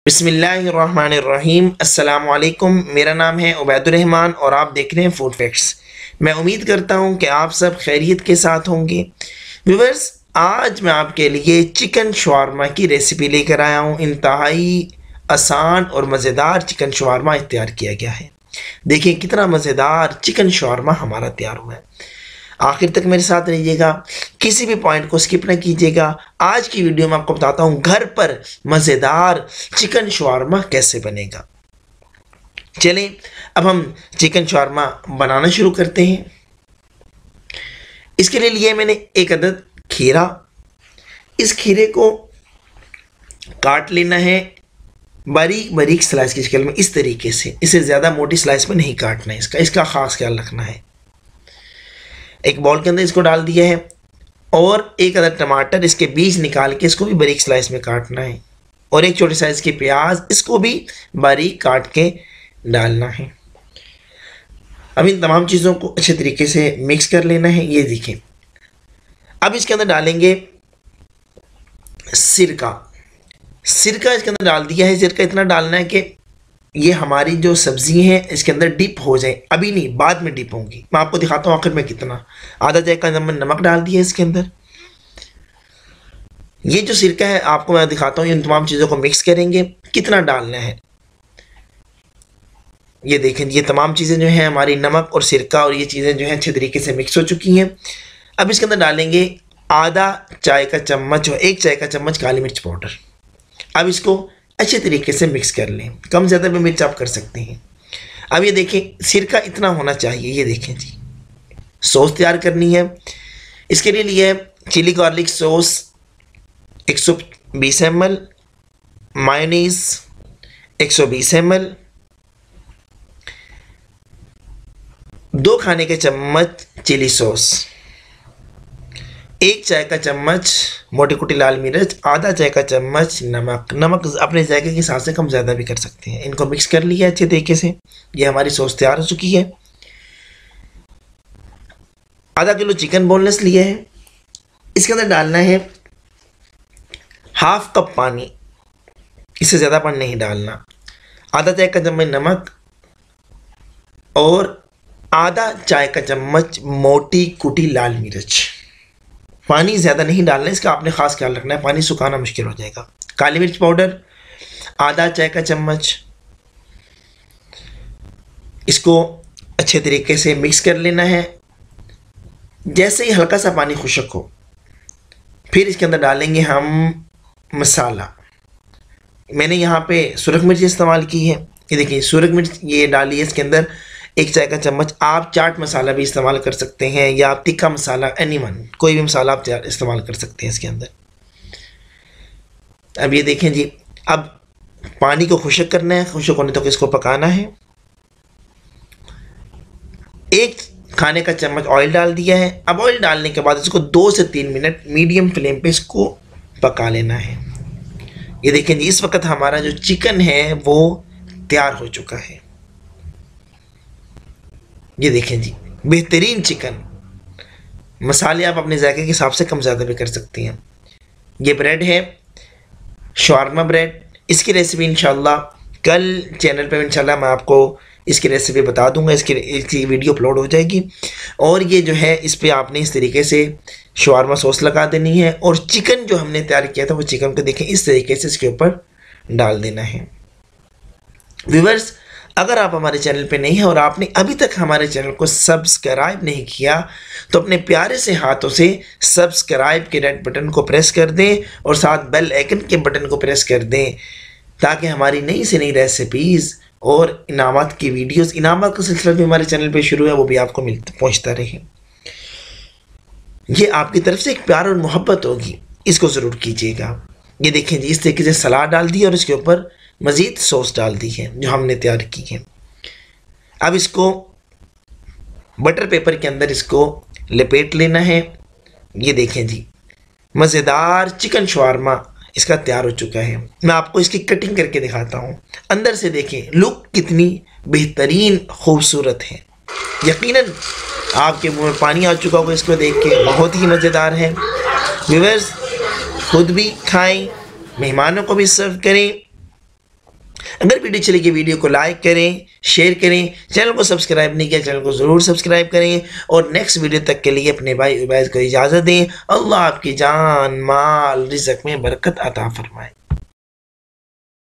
बिस्मिल्लाहिर्रहमानिर्रहीम। अस्सलामु अलैकुम। मेरा नाम है उबैदुर रहमान और आप देख रहे हैं फूड फैक्ट्स। मैं उम्मीद करता हूं कि आप सब खैरियत के साथ होंगे। व्यूअर्स, आज मैं आपके लिए चिकन शवारमा की रेसिपी लेकर आया हूं। इंतहाई आसान और मज़ेदार चिकन शवारमा तैयार किया गया है। देखिए कितना मज़ेदार चिकन शवारमा हमारा तैयार हुआ है। आखिर तक मेरे साथ रहिएगा, किसी भी पॉइंट को स्किप ना कीजिएगा। आज की वीडियो में आपको बताता हूँ घर पर मज़ेदार चिकन शवारमा कैसे बनेगा। चलें अब हम चिकन शवारमा बनाना शुरू करते हैं। इसके लिए लिया मैंने एक अदद खीरा। इस खीरे को काट लेना है बारीक बारीक स्लाइस की शक्ल में, इस तरीके से। इसे ज़्यादा मोटी स्लाइस में नहीं काटना है, इसका ख़ास ख्याल रखना है। एक बॉल के अंदर इसको डाल दिया है और एक अदर टमाटर, इसके बीज निकाल के इसको भी बारीक स्लाइस में काटना है। और एक छोटे साइज़ की प्याज, इसको भी बारीक काट के डालना है। अब इन तमाम चीज़ों को अच्छे तरीके से मिक्स कर लेना है। ये देखें, अब इसके अंदर डालेंगे सिरका। सिरका इसके अंदर डाल दिया है। सिरका इतना डालना है कि ये हमारी जो सब्जी है इसके अंदर डिप हो जाए। अभी नहीं, बाद में डिप होंगी। मैं आपको दिखाता हूँ आखिर में कितना। आधा चाय का नमक डाल दिया इसके अंदर। ये जो सिरका है आपको मैं दिखाता हूँ। इन तमाम चीज़ों को मिक्स करेंगे, कितना डालना है। ये देखें, ये तमाम चीज़ें जो हैं हमारी, नमक और सिरका और ये चीज़ें जो हैं अच्छे तरीके से मिक्स हो चुकी हैं। अब इसके अंदर डालेंगे आधा चाय का चम्मच और 1 चाय का चम्मच काली मिर्च पाउडर। अब इसको अच्छे तरीके से मिक्स कर लें। कम ज़्यादा भी मिर्च आप कर सकते हैं। अब ये देखें, सिरका इतना होना चाहिए। ये देखें जी, सॉस तैयार करनी है। इसके लिए लिया है chilli garlic sauce 120 ml, mayonnaise 120 ml, 2 खाने के चम्मच चिली सॉस, 1 चाय का चम्मच मोटी कुटी लाल मिर्च, आधा चाय का चम्मच नमक। नमक अपने जायके के हिसाब से कम ज़्यादा भी कर सकते हैं। इनको मिक्स कर लिया अच्छे तरीके से। ये हमारी सॉस तैयार हो चुकी है। आधा किलो चिकन बोनलेस लिया है। इसके अंदर डालना है ½ कप पानी, इससे ज़्यादा पानी नहीं डालना। आधा चाय का चम्मच नमक और आधा चाय का चम्मच मोटी कुटी लाल मिर्च। पानी ज़्यादा नहीं डालना, इसका आपने ख़ास ख्याल रखना है, पानी सुखाना मुश्किल हो जाएगा। काली मिर्च पाउडर आधा चाय का चम्मच। इसको अच्छे तरीके से मिक्स कर लेना है। जैसे ही हल्का सा पानी खुश्क हो, फिर इसके अंदर डालेंगे हम मसाला। मैंने यहाँ पे सुरख मिर्च इस्तेमाल की है। ये देखिए, सुरख मिर्च ये डाली है इसके अंदर 1 चाय का चम्मच। आप चाट मसाला भी इस्तेमाल कर सकते हैं या आप तिक्का मसाला, एनीवन, कोई भी मसाला आप इस्तेमाल कर सकते हैं इसके अंदर। अब ये देखें जी, अब पानी को खुश्क करना है। खुश्क होने तक इसको पकाना है। 1 खाने का चम्मच ऑयल डाल दिया है। अब ऑयल डालने के बाद इसको 2 से 3 मिनट मीडियम फ्लेम पे इसको पका लेना है। ये देखें जी, इस वक्त हमारा जो चिकन है वो तैयार हो चुका है। ये देखें जी, बेहतरीन चिकन। मसाले आप अपने जायके के हिसाब से कम ज़्यादा भी कर सकते हैं। ये ब्रेड है शवारमा ब्रेड। इसकी रेसिपी इंशाल्लाह कल चैनल पे इंशाल्लाह मैं आपको इसकी रेसिपी बता दूंगा। इसकी वीडियो अपलोड हो जाएगी। और ये जो है, इस पर आपने इस तरीके से शवारमा सॉस लगा देनी है। और चिकन जो हमने तैयार किया था वो चिकन को देखें इस तरीके से इसके ऊपर डाल देना है। व्यूअर्स, अगर आप हमारे चैनल पे नहीं हैं और आपने अभी तक हमारे चैनल को सब्सक्राइब नहीं किया तो अपने प्यारे से हाथों से सब्सक्राइब के रेड बटन को प्रेस कर दें और साथ बेल आइकन के बटन को प्रेस कर दें, ताकि हमारी नई से नई रेसिपीज़ और इनामात की वीडियोस, इनामात का सिलसिला भी हमारे चैनल पे शुरू है, वो भी आपको पहुँचता रहे। ये आपकी तरफ से एक प्यार और मोहब्बत होगी, इसको ज़रूर कीजिएगा। ये देखें जी, इस तरीके से सलाद डाल दी और इसके ऊपर मज़ीद सॉस डाल दी है जो हमने तैयार की है। अब इसको बटर पेपर के अंदर इसको लपेट लेना है। ये देखें जी, मज़ेदार चिकन शवारमा इसका तैयार हो चुका है। मैं आपको इसकी कटिंग करके दिखाता हूँ। अंदर से देखें, लुक कितनी बेहतरीन खूबसूरत है। यकीनन आपके मुंह में पानी आ चुका होगा इसको देख के। बहुत ही मज़ेदार है। व्यूअर्स, खुद भी खाएं, मेहमानों को भी सर्व करें। अगर वीडियो चली कि वीडियो को लाइक करें, शेयर करें, चैनल को सब्सक्राइब नहीं किया चैनल को ज़रूर सब्सक्राइब करें और नेक्स्ट वीडियो तक के लिए अपने भाई उबैद को इजाज़त दें। अल्लाह आपकी जान माल रिज़्क़ में बरकत अता फरमाए।